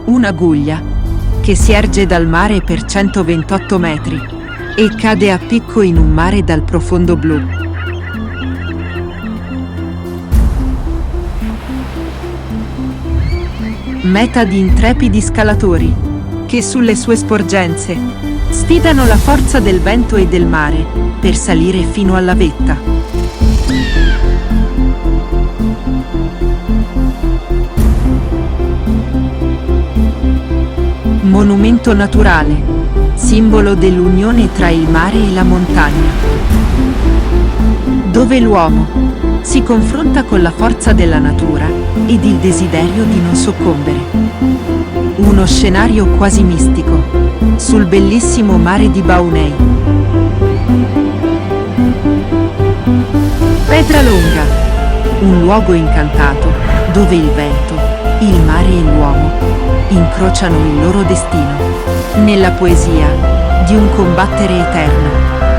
Una guglia che si erge dal mare per 128 metri e cade a picco in un mare dal profondo blu. Meta di intrepidi scalatori che sulle sue sporgenze sfidano la forza del vento e del mare per salire fino alla vetta. Monumento naturale, simbolo dell'unione tra il mare e la montagna, dove l'uomo si confronta con la forza della natura ed il desiderio di non soccombere. Uno scenario quasi mistico, sul bellissimo mare di Baunei. Pedralonga, un luogo incantato, dove il vento, il mare e l'uomo incrociano il loro destino, nella poesia di un combattere eterno.